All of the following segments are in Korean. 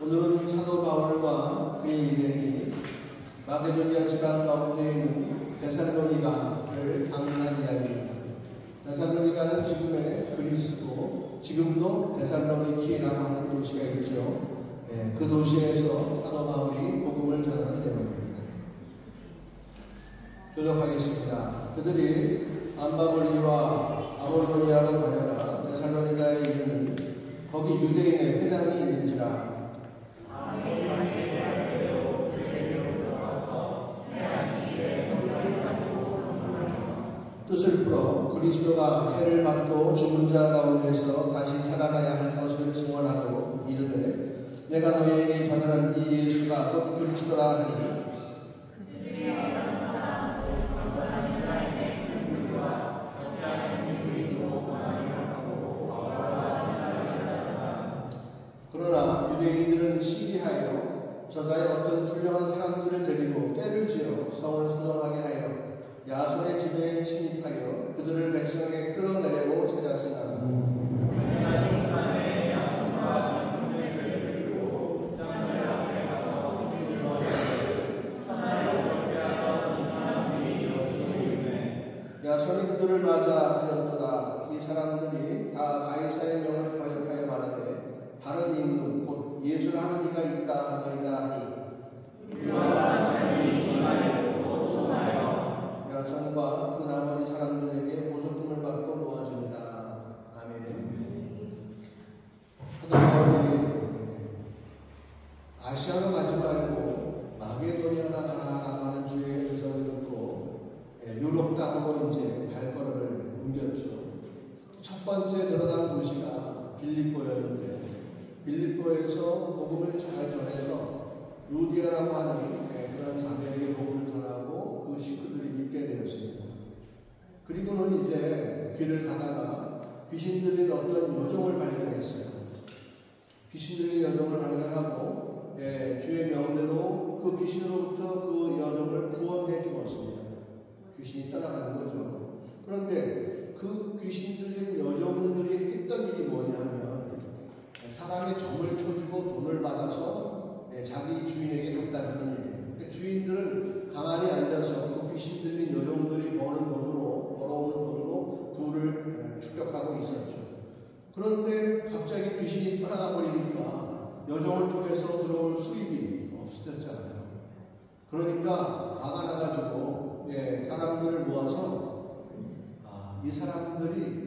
오늘은 사도 바울과 그의 일행이 마게도니아 지방 가운데 있는 데살로니가를 방문한 이야기입니다. 데살로니가는 지금의 그리스고 지금도 데살로니키라고 하는 도시가 있죠. 그 도시에서 사도 바울이 복음을 전하는 내용입니다. 교독하겠습니다. 그들이 암바볼리와 아볼로니아로 다녀가 데살로니가에 이르니 거기 유대인의 회당이 있는지라. 뜻을 풀어 그리스도가 해를 받고 죽은 자 가운데서 다시 살아나야 할 것을 증언하고 이르되 내가 너희에게 전하는 이 예수가 곧 그리스도라 하니 그러나 유대인들은 시기하여 저자의 어떤 훌륭한 사람들을 데리고 때를 지어 성을 소동하게 하여 야손의 집에 침입하여 그들을 백성에게 끌어내려고 찾았으나 야손이 그들을 맞아 들였도다. 이 사람들이 다 가이사의 명을 거역하여 말하되 다른 임금 곧 예수를 하는 이가 있다 하더이다 하니 야손과 그 나머지 사람들에게 보석금을 받고 놓아줍니다. 아멘. 사도 바울이 아시아로 가지 말고 마게도니아나 가라라고 하는 주의 음성을 듣고 유럽 땅으로 이제 발걸음을 옮겼죠. 첫 번째 들어간 도시가 빌립보였는데 빌립보에서 복음을 잘 전해서 루디아라고 하는 그런 자매에게 복음을 전하고 그 식구들이 믿게 되었습니다. 그리고는 이제 길을 가다가 귀신 들린 어떤 여종을 발견했어요. 귀신 들린 여종을 발견하고 주의 명대로 그 귀신으로부터 그 여종을 구원해 주었습니다. 귀신이 떠나가는 거죠. 그런데 그 귀신 들린 여종들이 했던 일이 뭐냐 하면 사람의 점을 쳐주고 돈을 받아서 자기 주인에게 갖다 주는 일이에요. 그러니까 주인들은 가만히 앉아서 그 귀신 들린 여종들이 벌어오는 돈으로 부를 축적하고 있었죠. 그런데 갑자기 귀신이 떠나가 버리니까 여종을 통해서 들어올 수입이 없어졌잖아요. 그러니까 화가 나가지고 사람들을 모아서 이 사람들이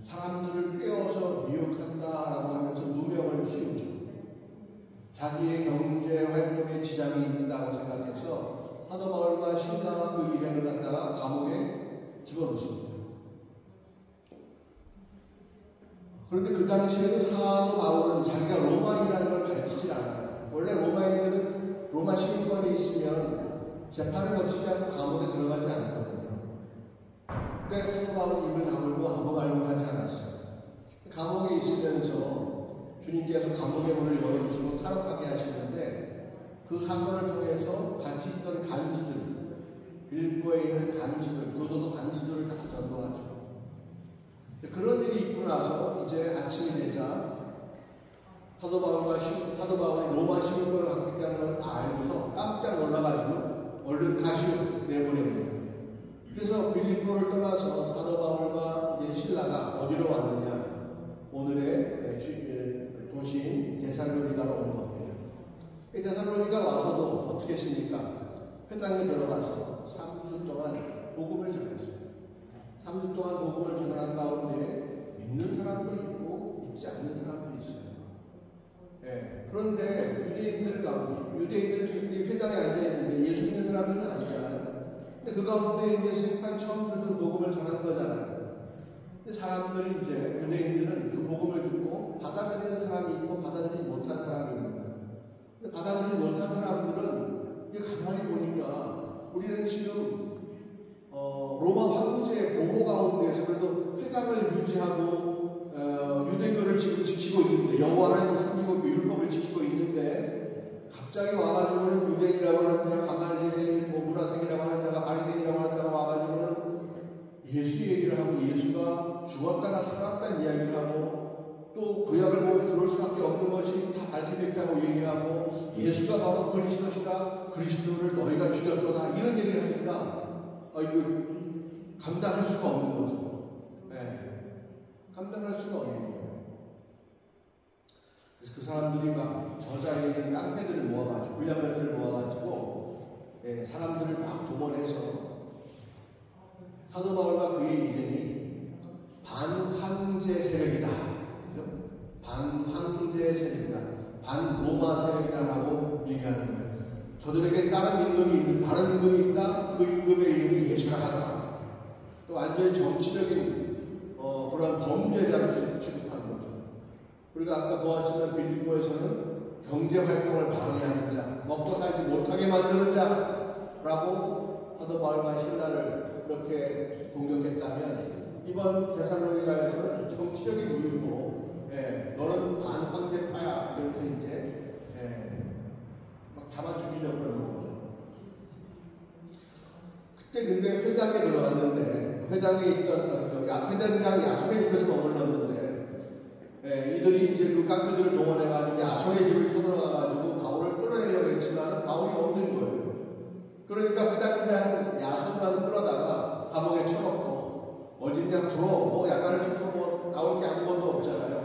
사람들을 꿰어서 미혹한다라고 하면서 누명을 씌우죠. 자기의 경제 활동에 지장이 있다고 생각해서 사도 바울과 신라와 그 일행을 갖다가 감옥에 집어넣습니다. 그런데 그 당시에는 사도 바울은 자기가 로마인이라는 걸 밝히질 않아요. 원래 로마인들은 로마 시민권에 있으면 재판을 거치지 않고 감옥에 들어가지 않거든요. 근데 사도 바울은 입을 다물고 아무 말도 하지 않았어요. 감옥에 있으면서 주님께서 감옥의 문을 열어주시고 탈옥하게 하시는데 그 사건을 통해서 같이 있던 간수들, 빌립보에 있는 간수들, 교도소 간수들을 다 전도하죠. 그런 일이 있고 나서 이제 아침이 되자 사도 바울이 로마 시민권을 갖고 있다는 걸 알고서 깜짝 놀라가지고 얼른 가시오 내보냅니다. 그래서 빌립보를 떠나서 사도 바울과 신라가 어디로 왔느냐? 오늘의 도시인 데살로니가로 온 겁니다. 데살로니가 와서도 어떻게 했습니까? 회당에 들어가서 3주 동안 복음을 전했어요. 3주 동안 복음을 전하는 가운데 믿는 사람도 있고 믿지 않는 사람도 있어요. 그런데 유대인들이 회당에 앉아있는데 예수 믿는 사람들은 아니잖아요. 근데 그 가운데 이제 생판 처음 듣는 복음을 전한 거잖아요. 근데 사람들이 이제 유대인들은 그 복음을 듣고 받아들이는 사람이 있고 받아들이지 못한 사람이 있는 거예요. 근데 받아들이지 못한 사람들은 이게 가만히 보니까 우리는 지금 로마 황제의 보호 가운데에서 그래도 회당을 유지하고 유대교를 지금 지키고 있는데 여호와 하나님을 섬기고 율법을 지키고 있는데 갑자기 와가지고는 유대인이라고 하는 자가 가말리엘 문화생이라고 하는 자가 바리새인이라고 하는 자가 와가지고는 예수 얘기를 하고 예수가 죽었다가 살았다는 이야기를 하고 또 구약을 보면 그럴 수밖에 없는 것이 다 살펴있다고 얘기하고 예수가 바로 그리스도시다. 그리스도를 너희가 죽였도다. 이런 얘기를 하니까 이거 감당할 수가 없는 거죠. 네. 감당할 수가 없는 거예요. 그래서 그 사람들이 막 저자에 있는 깡패들을 모아가지고 불량배들을 모아가지고 사람들을 막 동원해서 사도 바울과 그의 이름이 반황제 세력이다. 그죠? 반황제 세력이다. 반로마 세력이다라고 얘기하는 거예요. 저들에게 다른 임금이 있다. 그 임금의 이름이 예수라 하더라. 또 완전히 정치적인 그런 범죄자로 취급하는 거죠. 우리가 아까 보았지만 빌립보에서는 경제활동을 방해하는 자, 먹고 살지 못하게 만드는 자라고 사도 바울과 신라를 이렇게 공격했다면 이번 데살로니가에서는 정치적인 이유로 너는 반황제파야 이러면서 이제 막 잡아 죽이려고 그러는 거죠. 그때 근데 회당에 들어갔는데 회당에 있던 회당장 야손의 집에서 머물렀는데 이들이 이제 그 깡패들을 동원해가지고 야손의 집을 쳐들어가가지고 바울을 끌어내려고 했지만 바울이 없는 거예요. 그러니까 회당장 야손만 끌어다가 감옥에 쳐놓고 어딨냐 풀어 뭐 야간을 쳐서 뭐 나올 게 아무것도 없잖아요.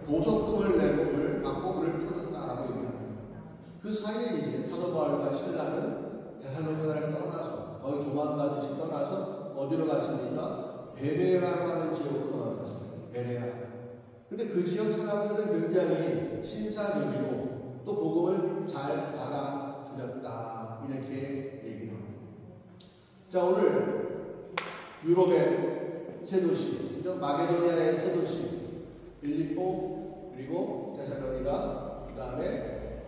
보석금을 내고 그를 받고 그를 풀었다라고 얘기합니다. 그 사이에 이제 사도 바울과 신라는 데살로니가를 떠나서 거의 도망가듯이 떠나서 어디로 갔습니까? 베레아라고 하는 지역으로 도망갔습니다. 베레아. 근데 그 지역 사람들은 굉장히 신사적이고 또 복음을 잘 받아들였다 이렇게 얘기를 합니다. 자, 오늘 유럽의 세 도시, 마게도니아의 세 도시, 빌립보 그리고 데살로니가, 그 다음에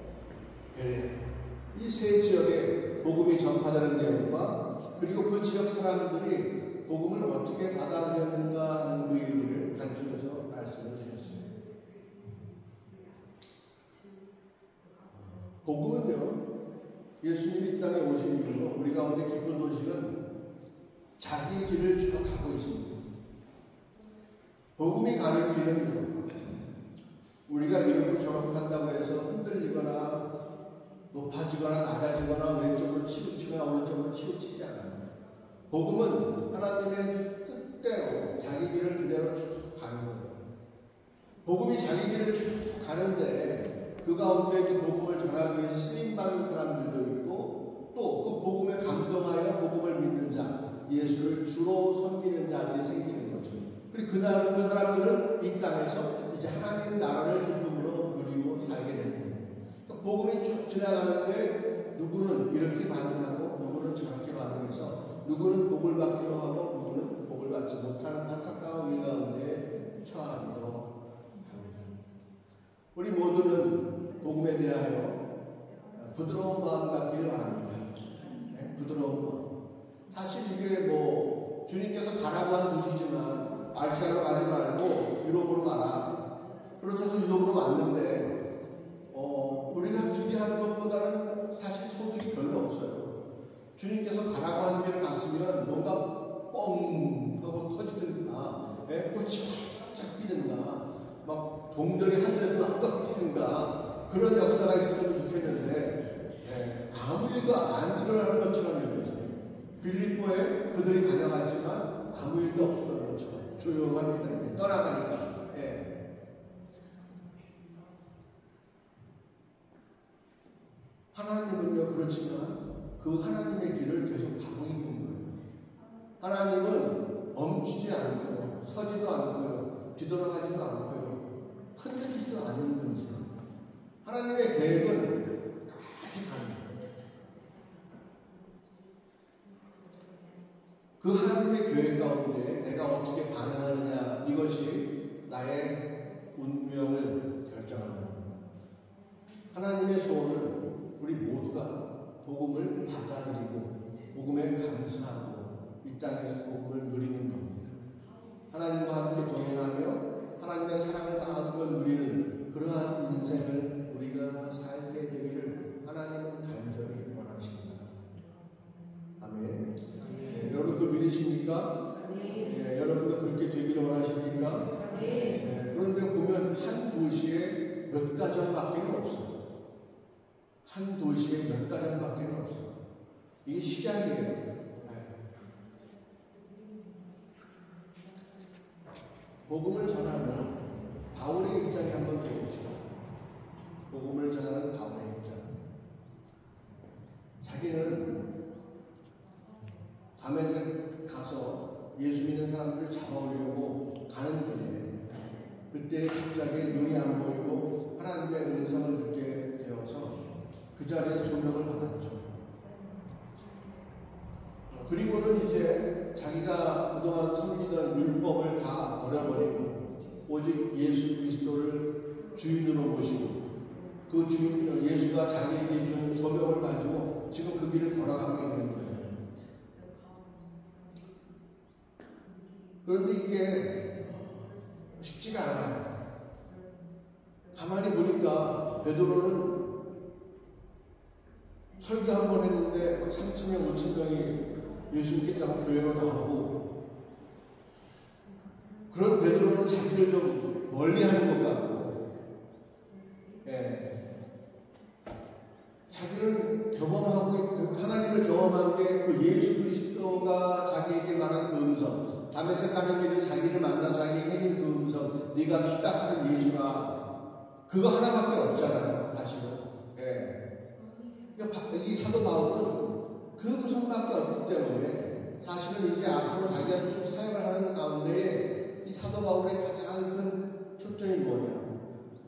베레아, 이 세 지역에 복음이 전파되는 내용과 그리고 그 지역 사람들이 복음을 어떻게 받아들였는가 하는 그 얘기를 간추려서 말씀을 주셨습니다. 복음은요, 예수님이 이 땅에 오신 이후로 우리 가운데 기쁜 소식은 자기 길을 쭉 가고 있습니다. 복음이 가는 길은 우리가 이렇고 저렇고 한다고 해서 흔들리거나 높아지거나 낮아지거나 왼쪽으로 치우치거나 오른쪽으로 치우치지 않아요. 복음은 하나님의 뜻대로 자기 길을 그대로 쭉 가는 거예요. 복음이 자기 길을 쭉 가는데 그 가운데 그 복음을 전하기 위해서 쓰임받는 사람들도 있고 또 그 복음에 감동하여 복음을 믿는 자, 예수를 주로 섬기는 자들이 생기는 거죠. 그리고 그 사람들은 이 땅에서 이제 하나님 나라를 기쁨으로 누리고 살게 되는 거예요. 복음이 쭉 지나가는데 누구는 이렇게 반응하고 누구는 저렇게 반응해서 누구는 복을 받기도 하고 누구는 복을 받지 못하는 안타까운 일 가운데 처하기도 합니다. 우리 모두는 복음에 대하여 부드러운 마음 갖기를 바랍니다. 부드러운 마음. 사실 이게 뭐 주님께서 가라고 한 도시지만 아시아로 가지 말고 유럽으로 가라. 그렇죠. 유럽으로 왔는데 우리가 기대하는 것보다는 사실 소득이 별로 없어요. 주님께서 가라고 한 길을 갔으면 뭔가 뻥 하고 터지든가 꽃이 활짝 피든가 막 동전이 하늘에서 막 떨어지든가 그런 역사가 있었으면 좋겠는데 아무 일도 안 일어나는 것처럼 느껴져요. 빌립보에 그들이 다녀갔지만 아무 일도 없었던 것처럼 조용합니다. 떠나가니까. 하나님은요, 그렇지만 그 하나님의 길을 계속 가고 있는 거예요. 하나님은 멈추지 않고요, 서지도 않고요, 뒤돌아가지도 않고요, 흔들리지도 않는 분이세요. 하나님의 계획은 끝까지 가는 거예요. 그 하나님의 계획 가운데 내가 어떻게 반응하느냐, 이것이 나의 운명을 결정하는 겁니다. 하나님의 소원은 우리 모두가 복음을 받아들이고 복음에 감사하고 이 땅에서 복음을 누리는 겁니다. 하나님과 함께 동행하며 하나님의 사랑을 마음껏 누리는 그러한 인생을 우리가 살게 되기를 하나님은 간절히 원하십니다. 아멘. 여러분 그 믿으십니까? 여러분도 그렇게 되기를 원하십니까? 그런데 보면 한 도시에 몇 가정밖에 없어요. 한 도시에 몇 가정밖에 없어. 이게 시작이에요. 네. 복음을 전하는 바울의 입장에 한번 배웁시다. 복음을 전하는 바울의 입장. 자기는 다메섹 가서 예수 믿는 사람들을 잡아오려고 가는 길에 그때 갑자기 눈이 안 보이고 하나님의 음성을 듣게 되어서 그 자리에 소명을 받았죠. 그리고는 이제 자기가 그동안 섬기던 율법을 다 버려버리고 오직 예수 그리스도를 주인으로 모시고 그 주인 예수가 자기에게 준 소명을 가지고 지금 그 길을 걸어가고 있는 거예요. 그런데 이게 쉽지가 않아요. 가만히 보니까 베드로는 설교 한 번 했는데 3,000명, 5,000명이 예수 믿겠다고 교회로 나오고, 그런 베드로는 자기를 좀 멀리 하는 것 같고, 자기는 경험하고, 하나님을 경험한 게 그 예수 그리스도가 자기에게 말한 그 음성, 다메섹 가는 길에 자기를 만나 자기에게 해준 그 음성, 네가 핍박하는 예수라, 그거 하나밖에 없잖아요, 사실은. 이 사도 바울은 그 음성밖에 없기 때문에 사실은 이제 앞으로 자기가 쭉 사역을 하는 가운데 이 사도 바울의 가장 큰 초점이 뭐냐,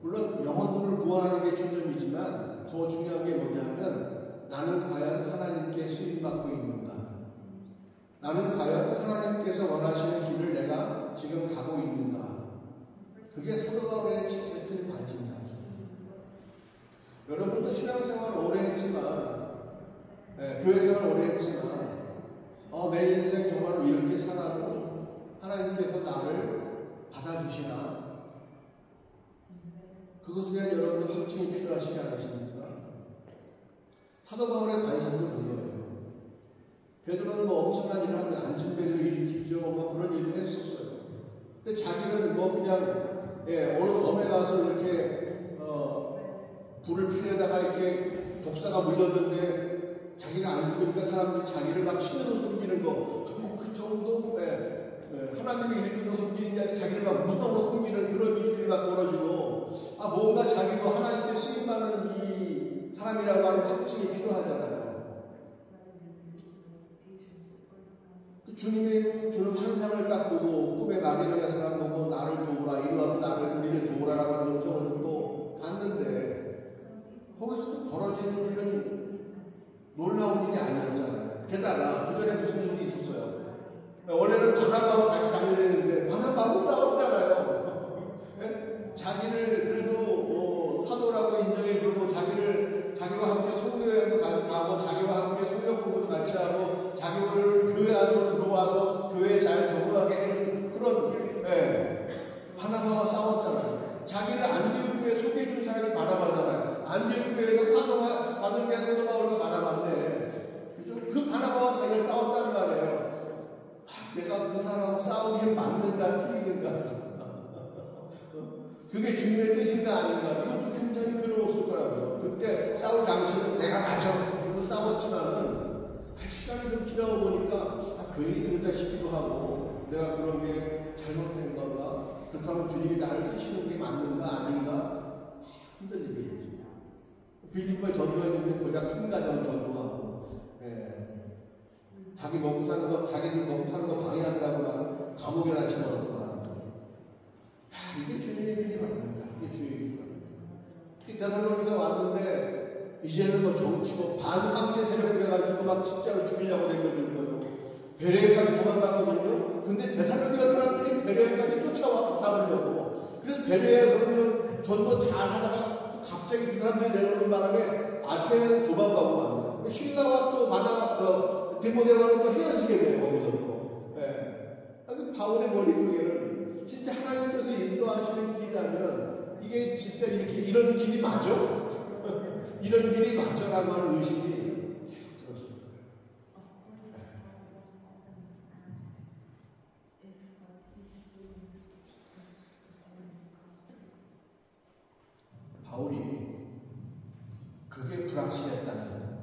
물론 영혼들을 구원하는 게 초점이지만 더 중요한 게 뭐냐면 나는 과연 하나님께 쓰임받고 있는가, 나는 과연 하나님께서 원하시는 길을 내가 지금 가고 있는가, 그게 사도 바울의 제일 큰 관심이다. 여러분도 신앙생활 오래 했지만, 교회생활 오래 했지만, 내 인생 정말로 이렇게 살아도 하나님께서 나를 받아주시나? 그것에 대한 여러분의 확증이 필요하시지 않으십니까? 사도 바울의 관심도 그거예요. 베드로는 뭐 엄청난 일을 하면 안진뱅이를 일으키죠. 뭐 그런 일을 했었어요. 근데 자기는 뭐 그냥, 어느 섬에 가서 이렇게, 불을 피려다가 이렇게 독사가 물렸는데 자기가 안 죽으니까 사람들이 자기를 막 신으로 섬기는 거, 그 정도, 하나님의 이름으로 섬기는 게 아니라 자기를 막 무서워로 섬기는 그런 일들이 막 벌어지고, 뭔가 자기도 하나님께 쓰임받는 이 사람이라고 하는 확증이 필요하잖아요. 주님의 주는 환상을 딱 보고 꿈에 마귀의 사람 보고 나를 도우라, 이리 와서 우리를 도우라라고 하는 음성을 듣고 갔는데 거기서도 벌어지는 일은 놀라운 일이 아니었잖아요. 게다가 그 전에 무슨 일이 있었어요. 원래는 바나바하고 같이 다니려는데 바나바하고 싸웠잖아요. 자기를 그래도 사도라고 인정해주고 자기와 함께 선교여행도 가고 자기와 함께 성경 공부도 같이 하고 자기를 교회 안으로 들어와서 교회에 잘 적응하게 해준 그런 바나바와 싸웠잖아요. 자기를 안디옥 교회에 소개해준 사람이 바나바잖아요. 안디옥 교회에서 파송받은 게 사도 바울과 바나바인데, 그죠? 그 바나바와 자기가 싸웠다는 말이에요. 내가 그 사람하고 싸우기에 맞는가 틀리는가, 그게 주님의 뜻인가 아닌가, 이것도 굉장히 괴로웠을 거라고요. 그때 싸울 당시는 내가 맞아 그래서 싸웠지만은 시간이 좀 지나고 보니까 그 일이 그렇다 싶기도 하고, 내가 그런 게 잘못된 건가, 그렇다면 주님이 나를 쓰시는 게 맞는가 아닌가 흔들리게 되죠. 빌립보에 전도했는데 고작 3가정 전도하고, 자기들 먹고 사는 거 방해한다고 막 감옥에다 집어넣고 하는 거예요. 이게 주님의 길이 맞는가? 이게 주님의 길이 맞는가? 데살로니가 왔는데 이제는 뭐 정치고 반함대 세력을 해가지고 막 진짜로 죽이려고 된 거거든요. 베레에까지 도망갔거든요. 근데 데살로니가 사람들이 베레에까지 쫓아와서 잡으려고. 그래서 베레에 그러면 전도 잘 하다가 갑자기 그 사람들이 내려오는 바람에 아테네 도망가고 갑니다. 신라와 또 디모데와는 또 헤어지게 돼요. 거기서 또. 그 바울의 머릿속에는 진짜 하나님께서 인도하시는 길이라면 이게 진짜 이런 길이 맞아? 이런 길이 맞아라고 하는 의식이 계속 들었을 거예요. 바울이 그 그게 불확실했다면,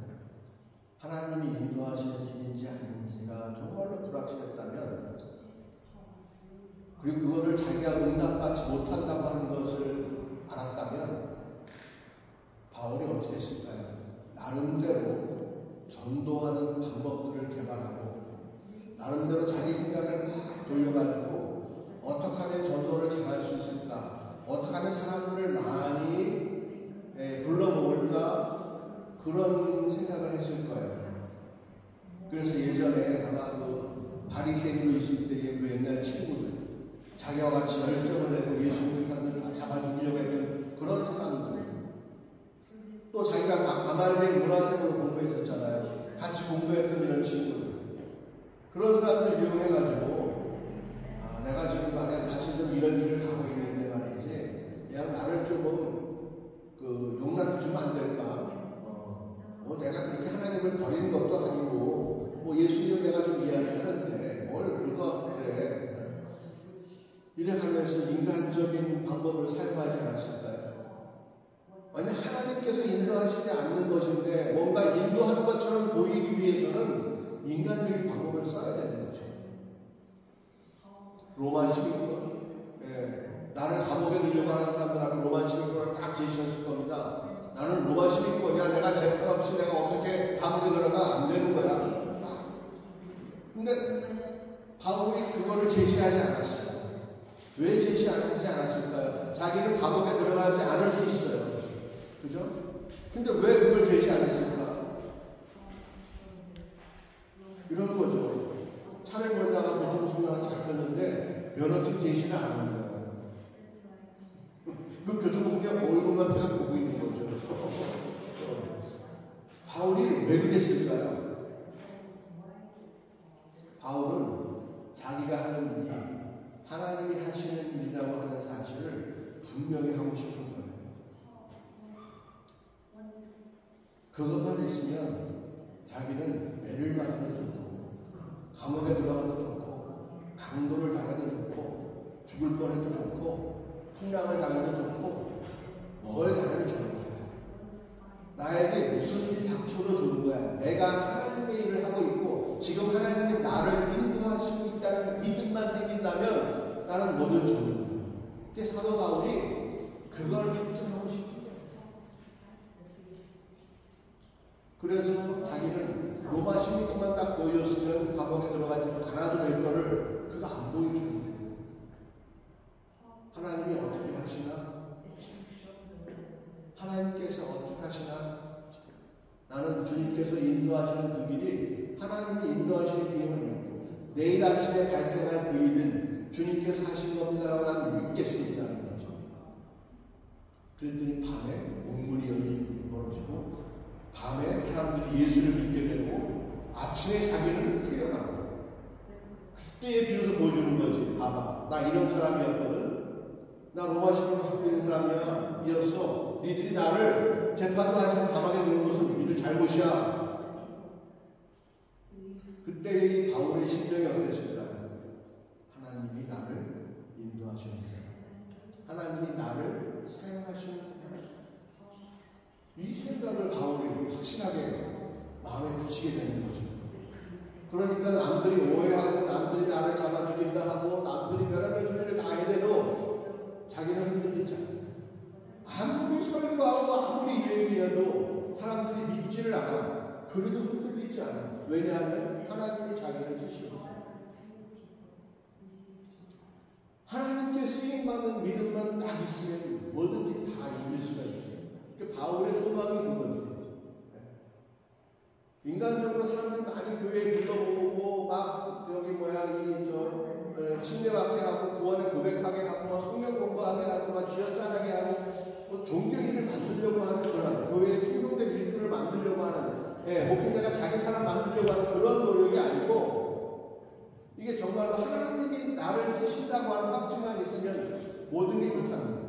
하나님이 인도하시는 길인지 아닌지가 정말로 불확실했다면, 그리고 그거를 자기가 응답받지 못한다고 하는 것을 알았다면 바울이 어떻게 했을까요? 나름대로 전도하는 방법들을 개발하고 나름대로 자기 생각을 막 돌려가지고 어떻게 하면 전도를 잘할 수 있을까? 어떻게 하면 사람들을 많이 불러 모을까? 그런 생각을 했을 거예요. 그래서 예전에 아마 그 바리새인으로 있을 때의 그 옛날 친구들, 자기와 같이 열정을 내고 예수 믿는 사람들 다 잡아 죽이려고 했던 그런 사람들, 또 자기가 가말리엘 문화생으로 공부했었잖아요. 같이 공부했던 이런 친구들, 그런 사람들 이용해가지고 내가 지금 말이야 사실 좀 이런 길을 가고 있는데 말이지, 야 나를 좀 그 용납해 주면 안 될까? 내가 그렇게 하나님을 버리는 것도 아니고 예수님을 내가 좀 이야기하는데 뭘 그거 그래? 이래가면서 인간적인 방법을 사용하지 않았을까요? 만약 하나님께서 인도하시지 않는 것인데 뭔가 인도하는 것처럼 보이기 위해서는 인간적인 방법을 써야 되는 거죠. 로만 시민권, 나를 감옥에 넣으려고 하는 사람들 앞에 로만 시민권을 딱 제시했을 겁니다. 나는 로만 시민권이야. 내가 재판 없이 내가 어떻게 감옥에 들어가 안 되는 거야. 근데 바울이 그거를 제시하지 않았어요. 왜 제시하지 않았을까요? 자기는 감옥에 들어가지 않을 수 있어요. 그죠? 근데 왜 그걸 제시 안 했을까? 이런 거죠. 차를 몰다가 교통수명을 잡혔는데 면허증 제시를 안 하는 거예요. 그 교통수명 얼굴만 계속 보고 있는 거죠. 바울이 왜 그랬을까요? 바울은 자기가 하는 일이 하나님이 하시는 일이라고 하는 사실을 분명히 하고 싶은 거예요. 그것만 있으면 자기는 매를 맞아도 좋고 감옥에 들어가도 좋고 강도를 당해도 좋고 죽을 뻔해도 좋고 풍랑을 당해도 좋고 뭘 당해도 좋은 거예요. 나에게 무슨 일이 닥쳐도 좋은 거야. 내가 하나님의 일을 하고 있고 지금 하나님이 나를 인도하시고 있다는 믿음만 생긴다면 나는 뭐든 좋은 거예요. 근데 사도 바울이 그걸 확증하고 싶은 거예요. 그래서 자기는 로마 시민권만 딱 보여줬으면 감옥에 들어가지 않아도 될 거를 그가 안 보여주는 거예요. 하나님이 어떻게 하시나? 하나님께서 어떻게 하시나? 나는 주님께서 인도하시는 그 길이 하나님이 인도하시는 길임을 믿고 내일 아침에 발생할 그 일은 주님께서 하신 겁니다라고 나는 믿겠습니다는 거죠. 그랬더니 밤에 옥문이 벌어지고 밤에 사람들이 예수를 믿게 되고 아침에 자기는 풀려나고 그때에 비로소 보여주는 거지. 봐봐, 나 이런 사람이었거든. 나 로마 시민권 갖고 있는 사람이야. 이었어. 니들이 나를 재판도 하시고 가만히 두는 것은 니들 잘못이야. 그때 이 바울의 심정이 어땠을까요? 하나님이 나를 인도하시는구나. 하나님이 나를 사용하시는구나. 이 생각을 바울이 확실하게 마음에 붙이게 되는 거죠. 그러니까 남들이 오해하고 남들이 나를 잡아 죽인다 하고 남들이 별의별 소리를 다 해대도 자기는 흔들리지 않아요. 아무리 설교하고 아무리 얘기해도 사람들이 믿지를 않아. 그래도 흔들리지 않아. 왜냐하면 하나님이 자기를 쓰시거든요. 하나님께 쓰임받는 믿음만 딱 있으면 뭐든지 다 이길 수가 있어요. 그러니까 바울의 소망이 그거지. 인간적으로 사람들이 많이 교회에 불러모으고 막 여기 침례받게 하고 구원에 고백하게 하고 성경 공부하게 하고 막 쥐어짜게 하고 종교인을 만들려고 하는 그런 교회의 충성된 일꾼을 만들려고 하는 목회자가 자기 사람 만들려고 하는 그런 노력이 아니고 이게 정말로 하나님이 나를 쓰신다고 하는 확증만 있으면 모든 게 좋다는 거예요.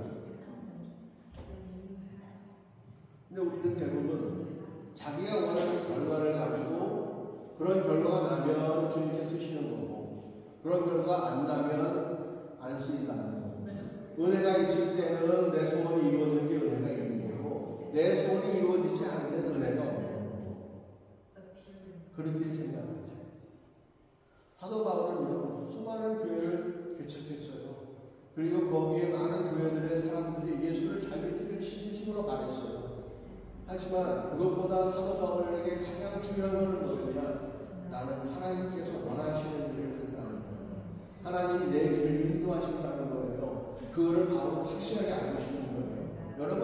근데 우리는 대부분 자기가 원하는 결과를 가지고 그런 결과가 나면 주님께 쓰시는 거고 그런 결과가 안 나면 안 쓰인다는 거고 은혜가 있을 때는 내 소원이 이루어지는 게 은혜가 있는 거고 내 소원이 이루어지지 않으면 은혜가 없는 그렇게 생각하죠. 사도 바울은요, 수많은 교회를 개척했어요. 그리고 거기에 많은 교회들의 사람들이 예수를 잘 믿기를 진심으로 바랬어요. 하지만 그것보다 사도 바울에게 가장 중요한 것은 뭐였냐? 나는 하나님께서 원하시는 일을 한다는 거예요. 하나님이 내 길을 인도하신다는 거예요. 그거를 바로 확실하게 알고 싶은 거예요. 여러분,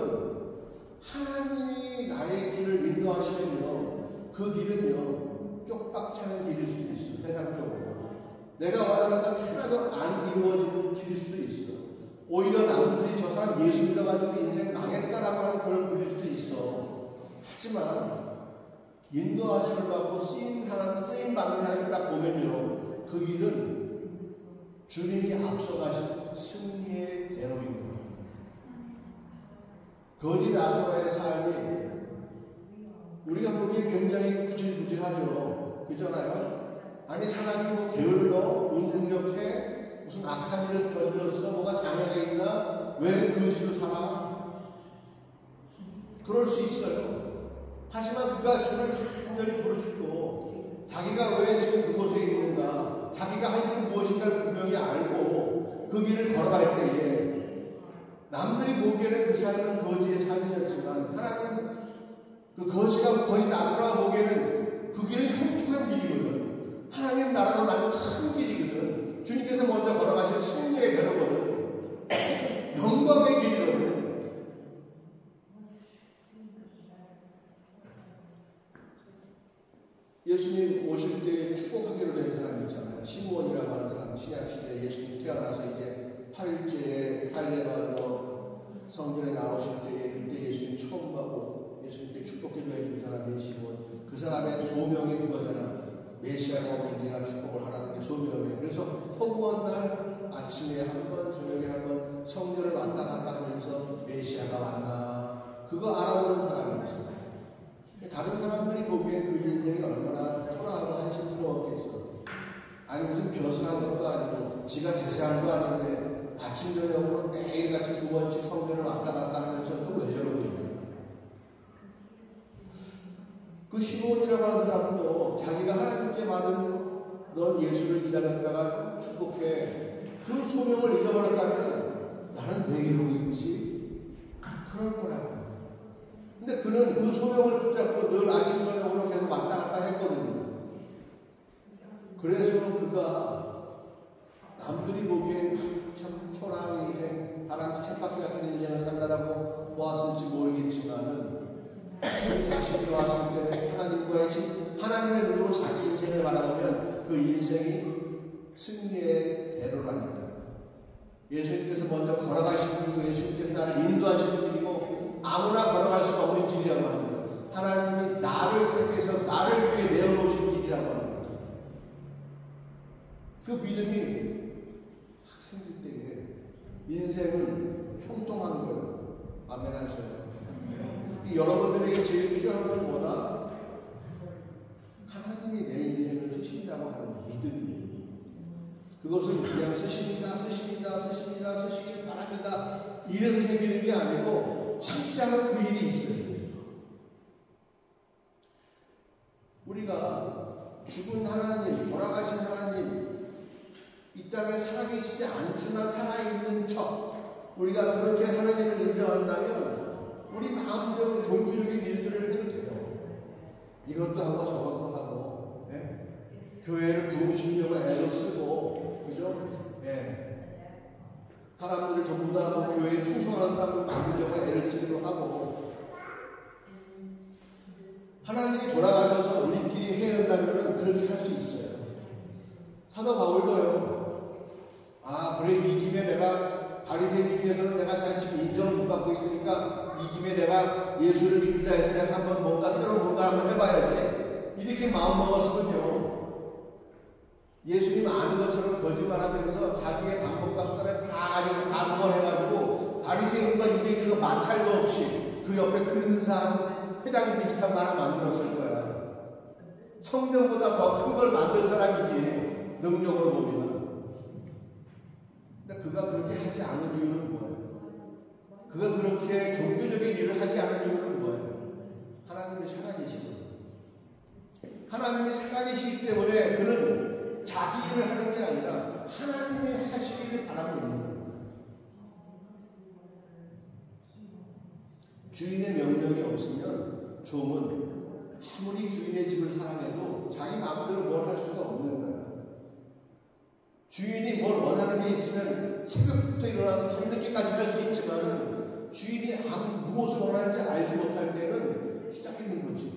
하나님이 나의 길을 인도하시면요, 그 길은요, 쪽박차는 길일 수도 있어요. 세상적으로. 내가 원하는 건 하나도 안 이루어지는 길일 수도 있어. 오히려 남들이 저 사람 예수 믿어가지고 인생 망했다라고 하는 그런 글일 수도 있어. 하지만 인도하심을 받고 쓰임 받는 사람이 딱 보면요, 그 길은 주님이 앞서가신 승리의 대로인 거예요. 거지 나사로의 삶이 우리가 보기에 굉장히 구질구질하죠. 그렇잖아요? 아니, 사람이 뭐 게을러, 무능력해, 무슨 악한 일을 저질렀어, 뭐가 장애가 있나, 왜 거지로 살아? 그럴 수 있어요. 하지만 그가 주를 간절히 부르짖고 자기가 왜 지금 그곳에 있는가, 자기가 할 일은 무엇인가를 분명히 알고 그 길을 걸어갈 때에 남들이 보기에는 그 삶은 거지의 삶이었지만 하나님 그 거지가 거의 나서라 보기에는 그 길은 형통한 길이거든. 하나님 나라로 나는 큰 길이거든. 주님께서 먼저 걸어가신 승리의 대로거든. 영광의 길이거든. 예수님 오실 때 축복하기로 된 사람이 있잖아요. 시므온이라고 하는 사람, 신약시대에 예수님 태어나서 이제 8일째에 할례받으러 성전에 나오실 때에 그때 예수님 처음 보고 예수님께 축복기도 해준 사람이 시므온. 그 사람의 소명이 그거잖아. 메시아가 오면 네가 축복을 하라는 게 소명이에요. 그래서 허구한 날 아침에 한 번, 저녁에 한 번 성전을 왔다 갔다 하면서 메시아가 왔나 그거 알아보는 사람이 있어요. 다른 사람들이 보기엔 그 인생이 얼마나 초라하고 한심스러웠겠어. 아니, 무슨 벼슬한 것도 아니고 지가 제세한 거 아닌데 아침 저녁으로 매일같이 2번씩 성전을 왔다 갔다 하면서 또 왜 저러고 있나. 그 시몬이라고 하는 사람도 자기가 하나님께 받은 넌 예수를 기다렸다가 축복해, 그 소명을 잊어버렸다면 나는 왜 이러고 있지? 그럴 거라고. 근데 그는 그 소명을 붙잡고 늘 아침 저녁으로 계속 왔다 갔다 했거든요. 그래서 그가 남들이 보기엔 참 초라한 인생, 바람쥐 쳇바퀴 같은 인생을 산다라고 보았을지 모르겠지만은 그 자신이 왔을 때 하나님의 눈으로 자기 인생을 바라보면 그 인생이 승리의 대로라니까. 예수님께서 먼저 걸어가신 길이고 예수님께서 나를 인도하시는 길이고 아무나 걸어갈 수 없는 길이라고 합니다. 하나님이 나를 택해서 나를 위해 내어놓으신 길이라고 합니다. 그 믿음이 학생일 때에 인생은 형통한 거예요. 아멘 하세요. 여러분들에게 제일 필요한 건 뭐다? 하나님이 내 인생을 쓰신다고 하는 믿음이에요. 그것은 그냥 쓰시길 바랍니다. 이래서 생기는 게 아니고 실제로 그 일이 있어요. 우리가 죽은 하나님, 돌아가신 하나님, 이 땅에 살아계시지 않지만 살아있는 척 우리가 그렇게 하나님을 인정한다면 우리 마음대로 종교적인 일들을 해도 돼요. 이것도 하고 저것도 하고, 교회를 부르시려고 애를 쓰고, 그죠? 사람들을 전부 다 교회에 충성하는 사람을 만들려고 애를 쓰기도 하고, 하나님이 돌아가셔서 우리끼리 해야 한다면 그렇게 할 수 있어요. 사도 바울도요. 아, 그래, 이 김에 내가 바리새인 중에서는 내가 잘 지금 인정을 받고 있으니까 이 김에 내가 예수를 믿자 해서 내가 한번 뭔가 새로운 뭔가 한번 해봐야지. 이렇게 마음 먹었으면요. 예수님 아는 것처럼 거짓말하면서 자기의 방법과 수단을 다 구걸해가지고 바리새인과 유대인들과 마찰도 없이 그 옆에 근사한 회당 비슷한 말 하나 만들었을 거야. 성령보다 더 큰 걸 만들 사람이지, 능력으로 보면. 근데 그가 그렇게 하지 않은 이유는 뭐예요? 그가 그렇게 종교적인 일을 하지 않은 이유는 하나님이 살아계시거든요. 하나님이 살아계시기 때문에 그는 자기 일을 하는 게 아니라 하나님이 하시기를 바라고 있는 거예요. 주인의 명령이 없으면 종은 아무리 주인의 집을 사랑해도 자기 마음대로 뭘 할 수가 없는 거야. 주인이 뭘 원하는 게 있으면 새벽부터 일어나서 밤늦게까지 할 수 있지만 주인이 무엇을 원하는지 알지 못할 때는 기다리는 거지.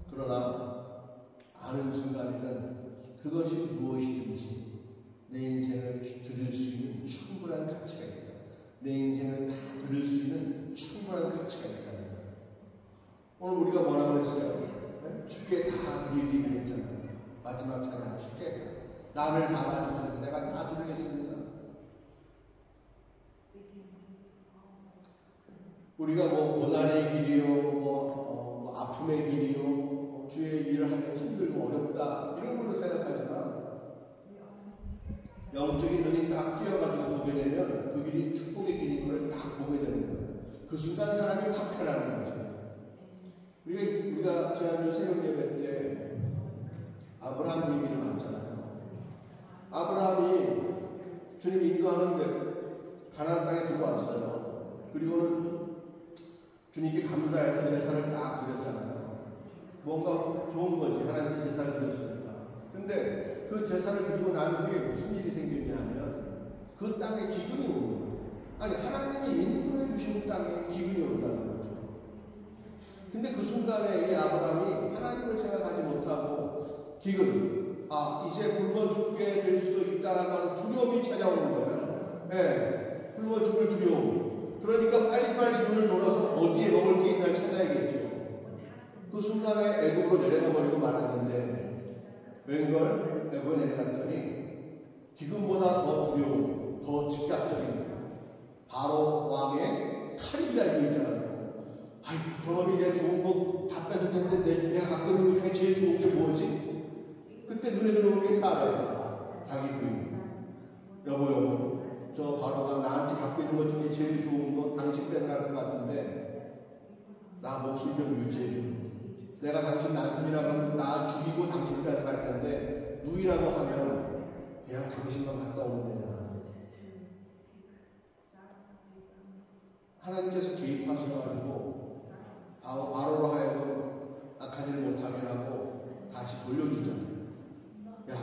그러나 아는 순간에는 그것이 무엇이든지 내 인생을 드릴 수 있는 충분한 가치가 있다. 내 인생을 다 드릴 수 있는 충분한 가치가 있다. 오늘 우리가 뭐라고 했어요? 네? 주께 다 드리리 그랬잖아요. 마지막 찬양 주께 다 나를 담아주셔서 내가 다 드리겠습니다. 우리가 뭐 고난의 길이요, 뭐 아픔의 길이요, 주의 일을 하면 힘들고 어렵다 이런 걸로 생각하지만 영적인 눈이 딱 띄어가지고 보게 되면 그 길이 축복의 길인 걸 딱 보게 되는 거예요. 그 순간 사람이 팍 편하는 거죠. 우리가 지난주 새벽 예배 때 아브라함 얘기를 봤잖아요. 아브라함이 주님 인도하는데 가나안 땅에 들어왔어요. 그리고는 주님께 감사해서 제사를 딱 드렸잖아요. 뭔가 좋은 거지. 하나님께 제사를 드렸으니까. 근데 그 제사를 드리고 난 후에 무슨 일이 생겼냐면 그 땅에 기근이 오는 거예요. 아니 하나님이 인도해 주신 땅에 기근이 온다는 거죠. 근데 그 순간에 이 아브라함이 하나님을 생각하지 못하고 기근, 이제 굶어 죽게 될 수도 있다라고 하는 두려움이 찾아오는 거예요. 네, 굶어 죽을 두려움. 그러니까 빨리빨리 눈을 돌아서 어디에 먹을 게 있나 찾아야겠죠. 그 순간에 애굽으로 내려가 버리고 말았는데 웬걸 애굽에 내려갔더니 기근보다 더 두려운, 더 즉각적인 거예요. 바로 왕의 칼이 기다리고 있잖아요. 아이고 저놈이 내 좋은 거 다 뺏을 텐데 내가 갖고 있는 것 중에 제일 좋은 게 뭐지? 그때 눈에 들어오는 게 사라예요. 자기 부인. 여보 저 바로가 나한테 갖고 있는 것 중에 제일 좋은 거 당신 뺏어갈 것 같은데 나 목숨 좀 유지해줘. 내가 당신 남편이라고 하면 나 죽이고 당신 뺏어갈 텐데 누이라고 하면 그냥 당신만 갔다 오면 되잖아. 하나님께서 개입하셔가지고 바로로 하여금 악한 일을 못하게 하고 다시 돌려주잖아요. 야,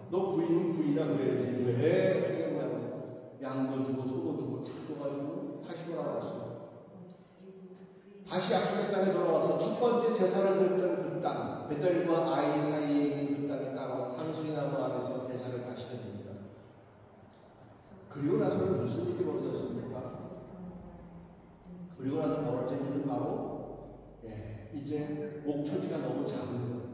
너 부인은 부인이라고 해야지. 왜 생겼냐고. 양도 주고 소도 주고 다 줘가지고 다시 돌아왔어. 다시 약속의 땅에 돌아와서 첫 번째 제사를 드렸던 그 땅, 베델과 아이 사이에 있는 그 땅에 따라와 상수리나무 아래서 제사를 다시 드립니다. 그리고 나서는 무슨 일이 벌어졌습니까? 그리고 나서 벌어진 일은 바로 이제 목처지가 너무 작은 거예요.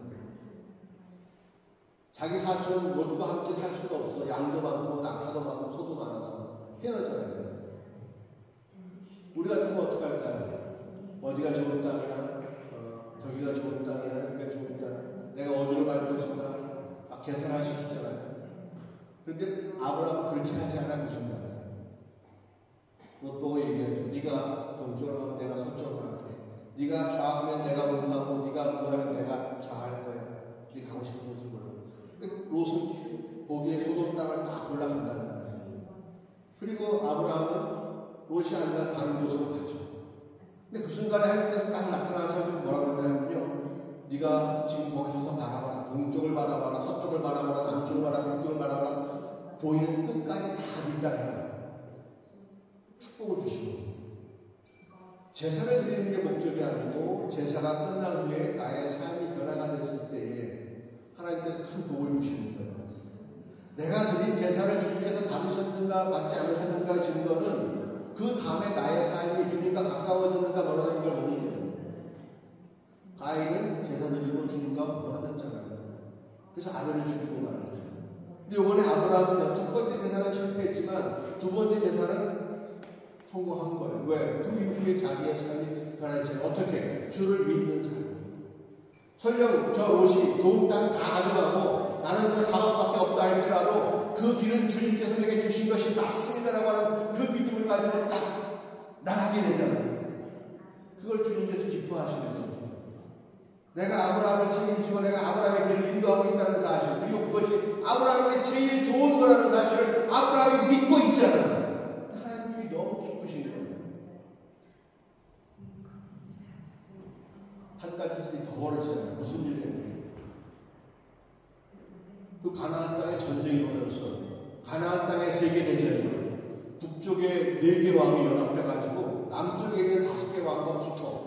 자기 사촌 롯과 함께 살 수가 없어. 양도 많고 낙타도 많고 소도 많아서 헤어져야 돼요. 우리 같으면 어떻게 할까요? 어디가 좋은 땅이야? 저기가 좋은 땅이야? 여기가 좋은 땅이야? 내가 어디로 갈 것인가? 막 계산할 수 있잖아요. 그런데 아브라함은 그렇게 하지 않아. 무슨 말이야? 롯 보고 얘기하죠. 네가 동쪽으로 가면 내가 서쪽으로 갈게. 네가 좌하면 내가 우하고 네가 우하면 내가 좌할 거야. 네 가고 싶은 곳을 몰라. 롯은 보기에 소돔 땅을 딱 골라간다는 말이에요. 그리고 아브라함은 롯이 아니라 다른 곳으로 가죠. 근데 그 순간에 하나님께서 딱 나타나셔서 뭐라고 그러냐면요. 네가 지금 거기 서서 바라봐라. 동쪽을 바라봐라. 서쪽을 바라봐라. 남쪽을 바라봐라. 북쪽을 바라봐라. 보이는 끝까지 다 네 땅이다. 축복을 주시고 제사를 드리는 게 목적이 아니고 제사가 끝난 후에 나의 삶이 변화가 됐을 때에 하나님께서 큰 복을 주시는 거예요. 내가 드린 제사를 주님께서 받으셨는가 받지 않으셨는가 증거는 그 다음에 나의 삶이 주님과 가까워졌는가 멀어졌는가 보는 거예요. 가인은 제사 드리고 주님과 멀어졌잖아요. 그래서 아벨을 죽이고 말았죠. 근데 이번에 아브라함은 첫 번째 제사는 실패했지만 두 번째 제사는 성공한 거예요. 왜? 그 이후에 자기의 삶이 변할지 어떻게? 주를 믿는 삶. 설령 저 롯이 좋은 땅 다 가져가고 나는 저 사막밖에 없다 할지라도 그 길은 주님께서 내게 주신 것이 맞습니다라고 하는 그 믿음을 가지고 딱 나가게 되잖아요. 그걸 주님께서 기뻐하시는 거죠. 내가 아브라함을 책임지고 내가 아브라함의 길을 인도하고 있다는 사실, 그리고 그것이 아브라함에게 제일 좋은 거라는 사실을 아브라함이 믿고 있잖아요. 하나님이 너무 기쁘신 거예요. 한 가지 일이 더 벌어지잖아요. 무슨 일이에요? 그 가나안 땅에 전쟁이 벌어졌어. 가나안 땅에 세계대전이야. 북쪽에 4개 왕이 연합해가지고 남쪽에 있는 5개 왕과 붙어.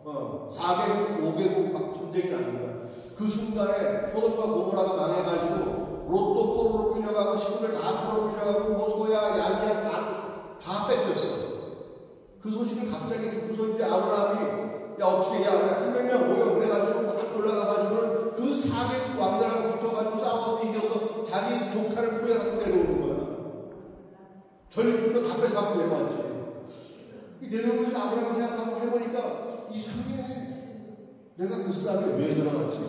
4개국, 5개국 막 전쟁이 나는 거야. 그 순간에 소돔과 고모라가 망해가지고 롯도 포로로 끌려가고 시골을 다 포로로 끌려가고 모소야, 야미야 다 뺏겼어. 그 소식을 갑자기 듣고서 이제 아브라함이 야 어떻게 야 300명 모여 그래가지고 막 올라가가지고는 그 4개국 왕들하고 붙어가지고 싸워서 이겨서 자기 조카를 부여갖고 내려오는 거야. 전리품도 다 뺏어갖고 내려왔지. 내려오면서 아브라함이 생각하고 해보니까 이상해. 내가 그 싸움에 왜 들어갔지?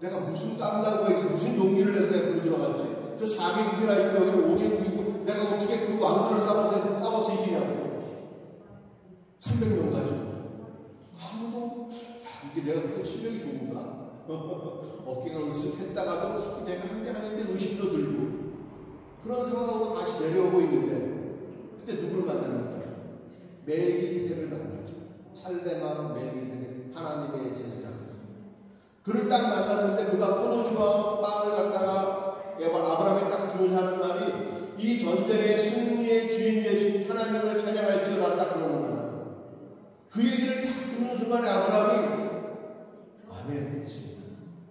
내가 무슨 땀나고 무슨 용기를 내서 내가 거기 들어갔지? 저 4개국이나 있고 여기 5개국이고 내가 어떻게 그 왕들을 싸워서 이기냐고. 300명 가지고. 아무도 이게 내가 그렇게 실력이 좋은가? 어깨가 으쓱했다가도 내가 한 게 아닌데 의심도 들고 그런 상황으로 다시 내려오고 있는데 그때 누구를 만납니까? 멜기세덱을 만나죠. 살레마 멜기세덱 하나님의 제사장. 그를 딱 만났는데 그가 포도주와 빵을 갖다가 아브라함에 딱 주면서 하는 말이 이 전쟁의 승리의 주인 되신 하나님을 찬양할지어다 딱 그러는 거야. 그 얘기를 딱 듣는 순간에 아브라함이 아멘 했지.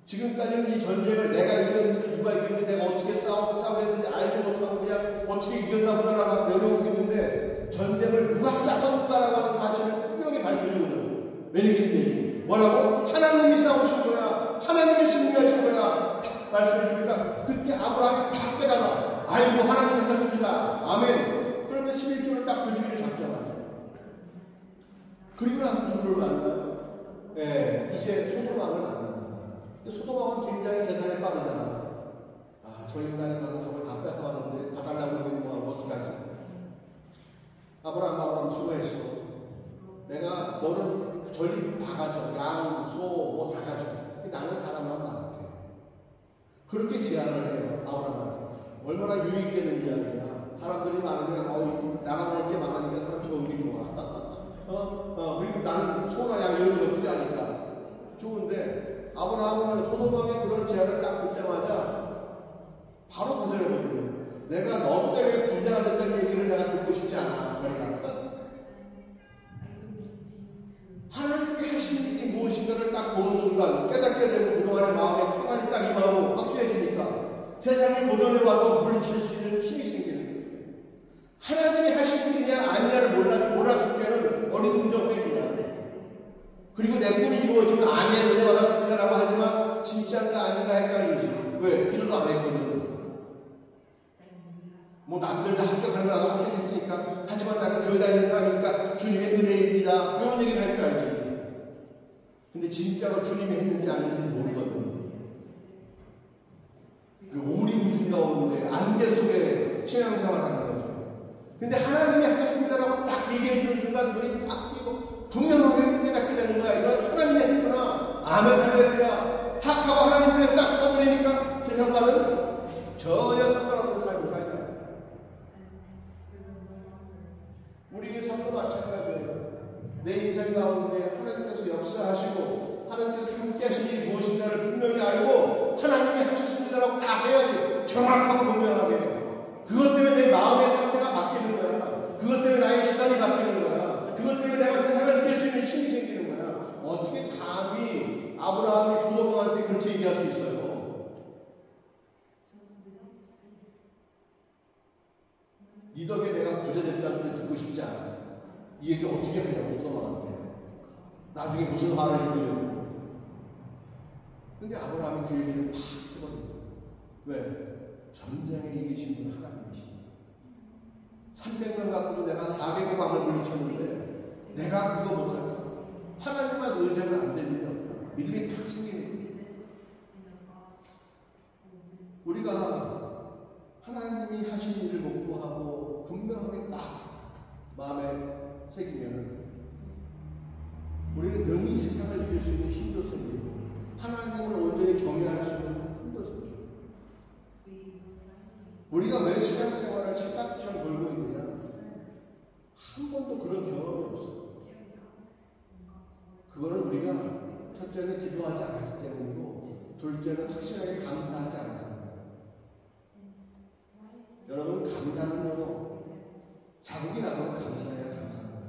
지금까지는 이 전쟁을 내가 이겼는지 누가 이겼는지 내가 어떻게 싸우겠는지 알지 못하고 그냥 어떻게 이겼나 보다라고 내려오고 있는데 전쟁을 누가 싸웠다라고 하는 사실을 분명히 밝혀주거든. 멜기세덱이 뭐라고? 하나님이 싸우신 거야. 하나님이 승리하신 거야. 말씀해 주니까 그때 아브라함이 다 깨달아. 아이고 하나님 하셨습니다. 아멘. 그러면 11조를 딱 드리기를 작정하죠. 그리고 나서 누구를 만나요? 이제 소돔왕을 만납니다. 소돔왕은 굉장히 계산이 빠르잖아. 저 인간이 가서 저걸 다 뺏어왔는데 다 달라고 그러면 뭐 어떡하지? 아브라함 수고했어. 내가 너는 전리품 다 가져. 양, 소, 뭐 다 가져. 나는 사람만 많을게. 그렇게 제안을 해요. 아브라함한테. 얼마나 유익되는 이야기야. 사람들이 많으면 나랑 할 게 많으니까 사람 좋은 게 좋아. 그리고 나는 소나 양 이런 거 필요하니까 좋은데 아브라함은 소돔왕의 그런 제안을 딱 듣자마자 바로 거절해버린 거예요. 내가 너 때문에 부자가 됐다는 얘기를 내가 듣고 싶지 않아. 저희가 하나님이 하신 일이 무엇인가를 딱 보는 순간 깨닫게 되고 그동안의 마음에 평안이 딱 임하고 확실해지니까 세상에 도전해 와도 물리칠 수 있는 힘이 생기는 거예요. 하나님이 하신 일이냐 아니냐를 몰랐을 때는 어리둥절해야. 그리고 내 꿈이 이루어지면 아멘 은혜 받았습니다라고 하지만 진짜인가 아닌가 헷갈리지. 왜? 기도도 안 했거든. 뭐 남들 다 합격하는 거 나도 합격했으니까. 하지만 나는 교회 다니는 사람이니까 주님의 은혜입니다. 이런 얘기를 할 줄 알지. 근데 진짜로 주님이 했는지 안 했는지 모르거든. 오리무중 가운데 안개 속에 신앙생활 하는 거죠. 근데 하나님이 하셨습니다라고 딱 얘기해주는 순간 눈이 딱 뜨고 분명하게 깨닫게 되는 거야. 이건 하나님이 했구나. 아멘 할렐루야. 탁 하고 하나님을 딱 써버리니까 세상과는 전혀 상관없는 삶을 살잖아요. 우리의 삶도 마찬가지예요. 내 인생 가운데 하나님께서 역사하시고 하나님께서 함께 하신 일이 무엇인가를 분명히 알고 하나님이 하셨습니다라고 딱 해야지. 정확하고 분명하게. 그것 때문에 내 마음의 상태가 바뀌는 거야. 그것 때문에 나의 시선이 바뀌는 거야. 그것 때문에 내가 세상을 이길 수 있는 힘이 생기는 거야. 어떻게 감히 아브라함이 소돔왕한테 그렇게 얘기할 수 있어요? 네 덕에 내가 부자 됐다는 소리 듣고 싶지 않아. 이 얘기 어떻게 하냐고 소돔왕한테. 나중에 무슨 화를 입으려고. 근데 아브라함이 그 얘기를 팍 해버린 거야. 왜? 전쟁에 이기신 분 하나님이시다. 300명 갖고도 내가 400억 왕을 물리쳤는데 내가 그거 못할까? 하나님만 의지하면 안 되는 게 없다. 믿음이 탁 생기는 거예요. 우리가 하나님이 하신 일을 목도하고 분명하게 딱 마음에 새기면 우리는 능히 세상을 이길 수 있는 힘도 생기고 하나님을 온전히 경외할 수 있는 힘도 생기고. 우리가 왜 신앙생활을 칠갑처럼 걸고 있느냐? 한 번도 그런 경험이 없어요. 그거는 우리가 첫째는 기도하지 않았기 때문이고, 둘째는 확실하게 감사하지 않았기 때문이에요. 여러분, 감사는요, 자국이 나면 감사해야 감사한 거예요.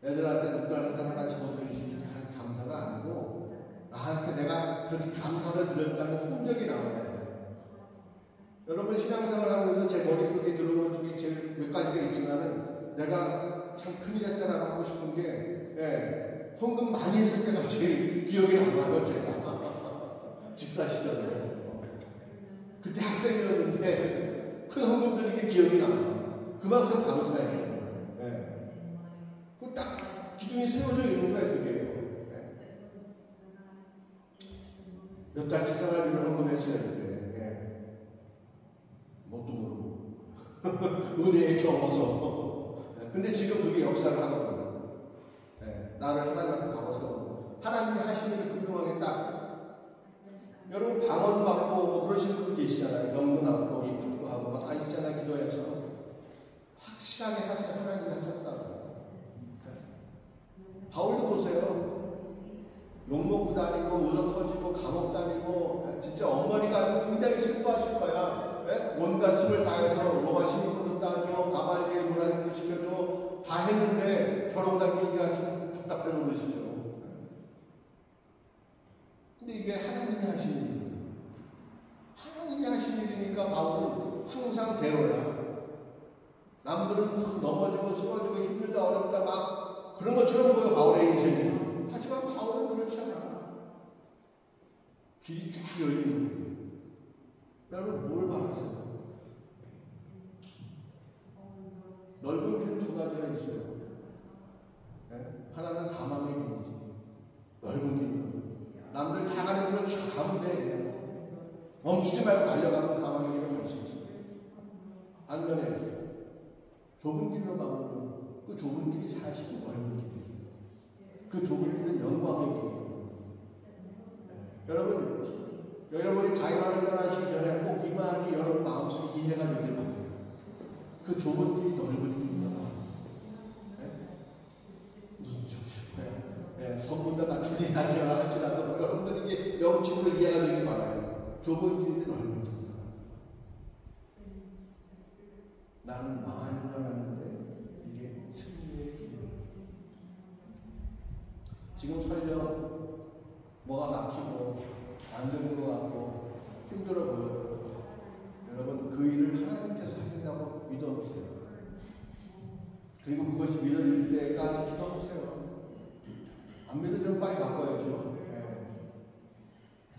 네? 애들한테 누군가한테 하나 집어들어주신 중에 감사가 아니고, 나한테 내가 그렇게 감사를 드렸다는 흔적이 나와야 돼요. 여러분, 신앙생활 하면서 제 머릿속에 들어오는 중에 제일 몇 가지가 있지만은, 내가 참 큰일 했다라고 하고 싶은 게, 헌금 많이 했을 때가 제일 기억이 남아요, 제가. 집사 시절에. 그때 학생이었는데, 큰 헌금 드린 게 기억이 나요. 그만큼 감사해요. 그 딱 기준이 세워져 있는 거예요, 그게요. 몇 달치 생활비를 헌금했어야 때, 뭣도 모르고. 은혜에 겨워서. 근데 지금 그게 역사를 하거든요. 나를 하나님한테 바꿔서 하나님이 하신 일을 분명하게 딱. 여러분, 방언 받고 뭐 그러신 분들 계시잖아요. 병도 낫고 입학도 하고 뭐 다 있잖아요. 기도해서 확실하게 하세요. 하나님이 하셨다고. 바울도 보세요. 욕먹고 다니고 의로 터지고 감옥 다니고 진짜 어머니가 굉장히 슬퍼하실 거야. 온갖 힘을 다해서 로마 시민권도 따줘, 가말리에 문화생도 시켜줘, 다 했는데 저러고 다니니까 좀 답답해 그러시죠. 근데 이게 하나님이 하신 일이에요. 하나님이 하신 일이니까 바울은 항상 대로야. 남들은 넘어지고 쓰러지고 힘들다 어렵다 막 그런 것처럼 보여, 바울의 인생이. 하지만 바울은 그렇지 않아. 길이 쭉 열리는 거예요. 여러분, 뭘 바라세요? 넓은 길은 두 가지가 있어요. 하나는 사망의 길이지. 넓은 길은. 남들 다 가는 길로 쭉 가면 돼. 멈추지 말고 달려가면 사망의 길을 갈 수 있어요. 반면에 좁은 길로 가면 그 좁은 길이 사실은 넓은 길이에요. 그 좁은 길은 영광의 길이에요. 여러분이 바이마를 떠나시기 전에 꼭 이 말이 여러분 마음속에 이해가 되길 바랍니다. 그 좁은 길이 넓은 길이더라. 무슨 소리야? 선문과 같은 이야기가 할지라도 여러분들에게 영적으로 이해가 되길 바라요. 좁은 길이 넓은 길이더라. 나는 망하는 줄 알았는데 이게 승리의 길이에요. 지금 설령 뭐가 막히고 안 되는 것 같고 힘들어 보여도 여러분, 그 일을 하나님께서 하신다고 믿어보세요. 그리고 그것이 믿어질 때까지 기도하세요. 안 믿어지면 빨리 바꿔야죠.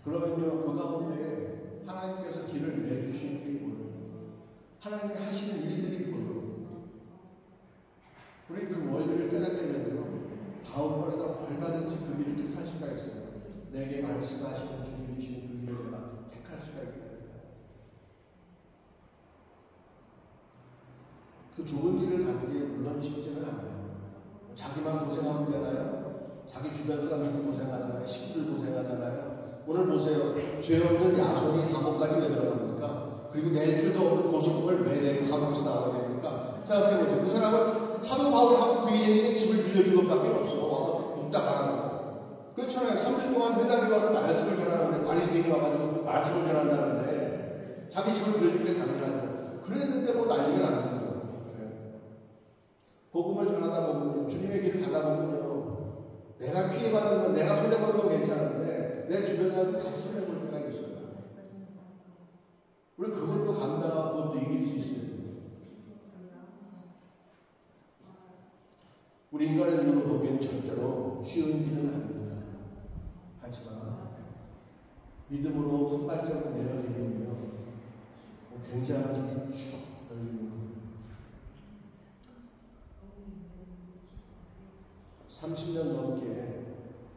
그러면요, 그 가운데 하나님께서 길을 내주시는 게 보여요. 하나님이 하시는 일들이 보여요. 우리 그 원리를 깨닫게되면요, 다음번에도 얼마든지 그 길을 택할 수가 있어요. 내게 말씀하시는 주님이신 그 길을 내가 택할 수가 있다니까요. 그 좁은 길을 가는 게 물론 쉽지는 않아요. 자기만 고생하면 되나요? 자기 주변 사람들도 고생하잖아요. 식구들 고생하잖아요. 오늘 보세요. 죄 없는 야손이 감옥까지 왜 들어갑니까? 그리고 낼 필요도 없는 고소금을 왜 내고 감옥에서 나와야 됩니까? 생각해보세요. 그 사람은 사도 바울하고 그 일에 집을 빌려준 것밖에 없어. 와서 묵다 가라고. 그렇잖아요. 3년 동안 회당에 와서 말씀을 전하는데, 바리새인이 와가지고 말씀을 전한다는데 자기 집을 빌려준 게 당연하죠. 그랬는데 뭐 난리가 나는 거죠. 복음을 전하다 보면요, 주님의 길을 가다 보면요, 내가 피해받는 건, 내가 손해보는 건 괜찮은데 내 주변 사람은 다 손해볼 때가 있어요. 우리 그것도 감당하고 그것도 이길 수 있어요. 우리 인간의 눈으로 보기엔 절대로 쉬운 길은 아닙니다. 하지만 믿음으로 한 발자국 내어드리면요, 굉장한 길이 쭉 열리는 거예요. 30년 넘게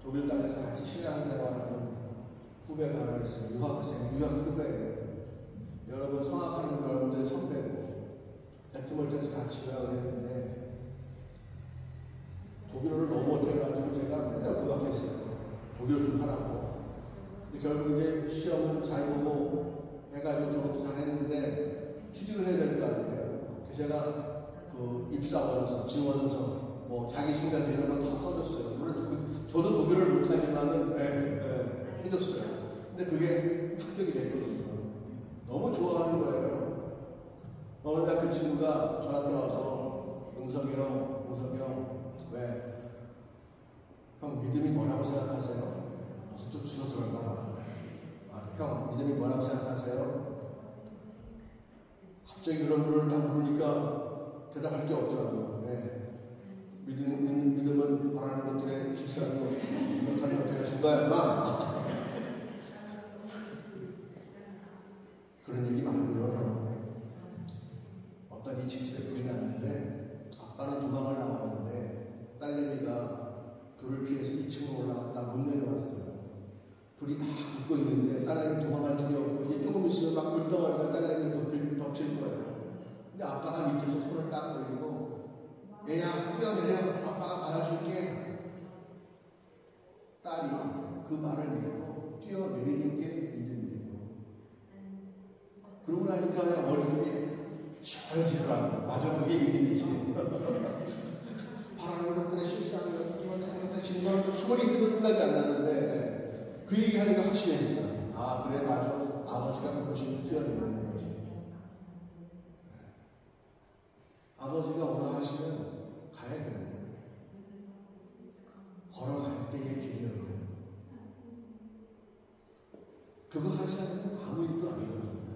독일 땅에서 같이 신앙생활하는 후배가 하나 있어요. 유학 후배예요. 여러분, 성악하는 여러분들의 선배고, 배트몰트에서 같이 유학을 했는데 제가 그 입사원서, 지원서, 뭐 자기소개서 이런 거 다 써줬어요. 물론 저도 독일을 못하지만은 해줬어요. 근데 그게 합격이 됐거든요. 너무 좋아하는 거예요. 어느 날 그 친구가 저한테 와서 은석이 형, 왜? 형 믿음이 뭐라고 생각하세요? 또 주워 들었나 봐. 형 믿음이 뭐라고 생각하세요? 갑자기 그런 거를 딱 물으니까 대답할 게 없더라고요. 믿음은 바라는 것들의 실수하고 못하는 것들이 준 거야, 막. 그런 얘기 말고요, 형. 어떤 이 직집에 불이 났는데 아빠는 도망을 나왔는데 딸내미가 불을 피해서 2층으로 올라갔다 못 내려왔어요. 불이 다 붙고 있는데 딸내미 도망갈 틈이 없고 이제 조금 있으면 막 불덩어리가 딸내미를 덮칠 거예요. 근데 아빠가 밑에서 손을 딱 올리고 얘야 뛰어내려 아빠가 받아줄게. 딸이 그 말을 믿고 뛰어내리는 게 믿음이에요. 그러고 나니까 그냥 머릿속에 시원해지더라고요. 맞아, 그게 믿음이지. 바라는 것들의 실상을 이것다 지금 거는 아무리 해도 생각이 안 나는데 그 얘기하니까 확신해지더라고요. 아 그래 맞아, 아버지가 그러시면 뛰어내리는 거지. 아버지가 오라 하시면 가야 됩니다. 걸어갈 때의 길이었네요. 그거 하지 않으면 아무 일도 안 일어납니다.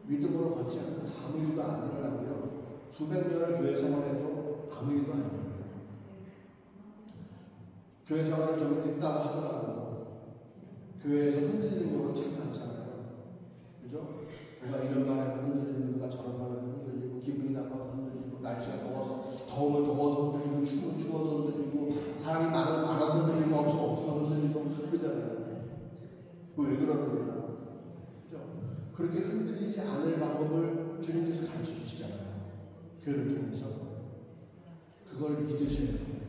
믿음으로 걷지 않으면 아무 일도 안 일어나고요. 수백 년을 교회 생활해도 아무 일도 안 일어나요. 교회 생활을 좀 했다고 하더라도 교회에서 흔들리는 경우는 참 많잖아요. 그죠? 누가 이런 말에서 흔들리고 누가 저런 말에서 흔들리고 기분이 나빠서 흔들리고 날씨가 더워서 더우면 더워서 흔들리고 추우면 추워서 흔들리고 사람이 많아서 흔들리고 없어 흔들리고 그러잖아요. 왜 그러는 거야? 그죠? 그렇게 흔들리지 않을 방법을 주님께서 가르쳐 주시잖아요. 교회를 통해서. 그걸 믿으셔야 돼요.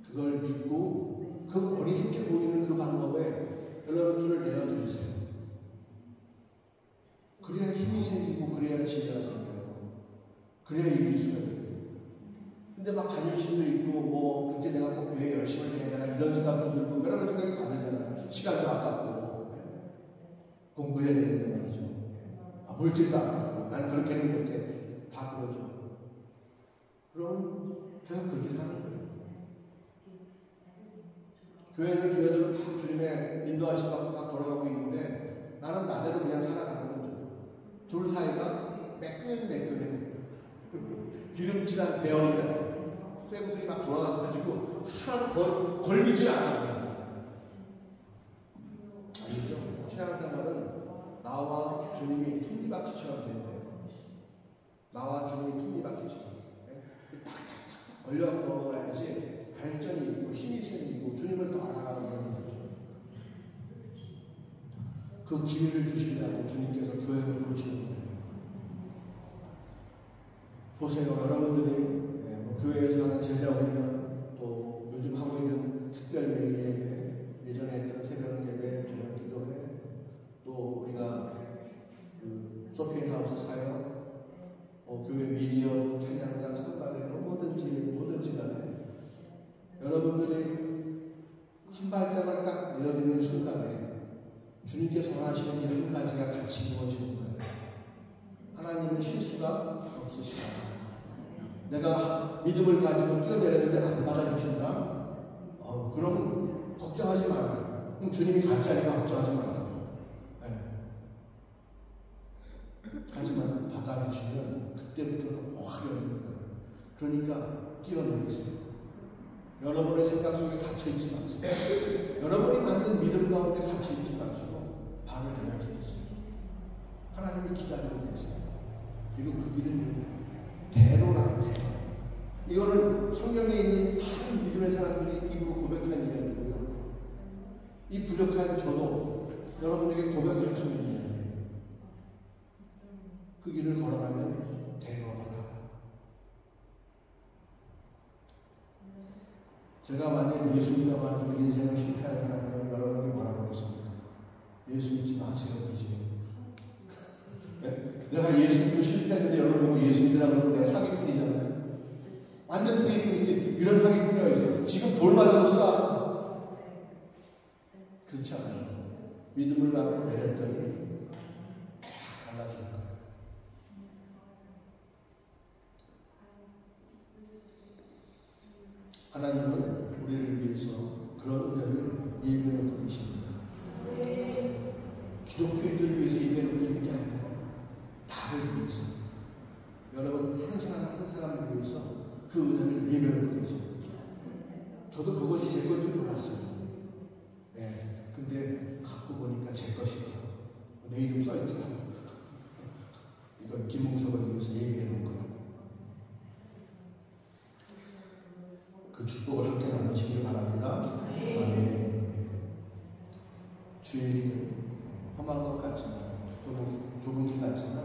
그걸 믿고 그 어리석게 보이는 그 방법에 여러분들을 내어드리세요. 그래야 힘이 생기고 그래야 지혜가 생겨요. 그래야 이길 수가 있어요. 근데 막 자존심도 있고 뭐 그렇게 내가 꼭 교회 열심히 해야 되나 이런 생각도 들고 여러 가지 생각이 다 들잖아요. 시간도 아깝고 공부해야 되는데 말이죠. 물질도 아깝고 난 그렇게는 못해. 다 그러죠. 그럼 계속 그렇게 사는 거예요. 교회는 교회대로 막 주님의 인도하심 받고 막 돌아가고 있는데 나는 나대로 그냥 살아가는 거죠. 둘 사이가 매끈매끈해. 기름칠한 배열이 같아. 쇠구슬이 막 돌아가서 하나도 걸리지 않아요. 아니죠. 신앙생활은 나와 주님이 톱니바퀴처럼 되는데요. 나와 주님이 톱니바퀴처럼. 딱딱딱 걸려갖고 넘어가야지 발전이 있고 힘이 생기고 주님을 더 알아가는 거죠. 그 기회를 주시려고 주님께서 교회를 부르시는 거예요. 보세요. 여러분들이 교회에서 하는 제자 훈련, 또 요즘 하고 있는 특별 매일 예배, 예전에 했던 새벽 예배, 저녁 기도회, 또 우리가 그 소피엔 하우스 사역, 교회 미디어, 찬양단, 선발회, 뭐든지 간에 여러분들이 한 발짝을 딱 내어드리는 순간에 주님께서 원하시는 이 한 가지가 같이 이루어지는 거예요. 하나님은 실수가 없으시다. 내가 믿음을 가지고 뛰어내렸는데 안 받아주신다? 그러면 걱정하지 마요. 그럼 주님이 가짜니까 걱정하지 말아요. 네. 하지만 받아주시면 그때부터는 확 열리는 거예요. 그러니까 뛰어내리세요. 여러분의 생각 속에 갇혀있지 마세요. 여러분이 만든 믿음 가운데 갇혀있지 마시고 발을 대하시겠어요. 하나님이 기다리고 계세요. 그리고 그 길은 대로라는 대. 이거는 성경에 있는 많은 믿음의 사람들이 입으로 고백한 이야기고요. 이 부족한 저도 여러분에게 고백할 수 있는 이야기예요. 그 길을 걸어가면 대로다. 제가 만약 예수 믿어가지고 인생을 실패한 사람이라면 여러분에게 뭐라고 하겠습니까? 예수 믿지 마세요, 그지? 네? 내가 예수 믿고 실패했는데 여러분 보고 예수 믿으라고 그러면 내가 사기꾼이잖아요. 완전 사기꾼이지. 이런 사기꾼이 어디서 지금 돌 맞아도 쏴. 그렇지 않아요. 믿음을 갖고 내렸더니 다 달라진 거예요. 하나님은 우리를 위해서 그런 은혜를 예배해놓고 계십니다. 기독교인들을 위해서 예배해놓고 있는 게 아니에요. 나를 위해서. 여러분 한 사람 한 사람을 위해서 그 은혜를 예배해놓고 계십니다. 저도 그것이 제 건지 몰랐어요. 네, 근데 갖고 보니까 제 것이더라고요. 내 이름 써있더라고요. 이건 김웅석을 위해서 예배해놓은 거예요. 그 축복을 함께 나누시길 바랍니다. 아멘. 주의 길은 험한 것 같지만 좁은 길 같지만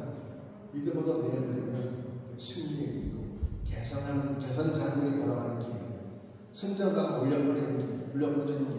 믿음으로 내어드리면 승리의 길이고 개선자분이 걸어가는 길이에요. 승전가가 물려퍼지는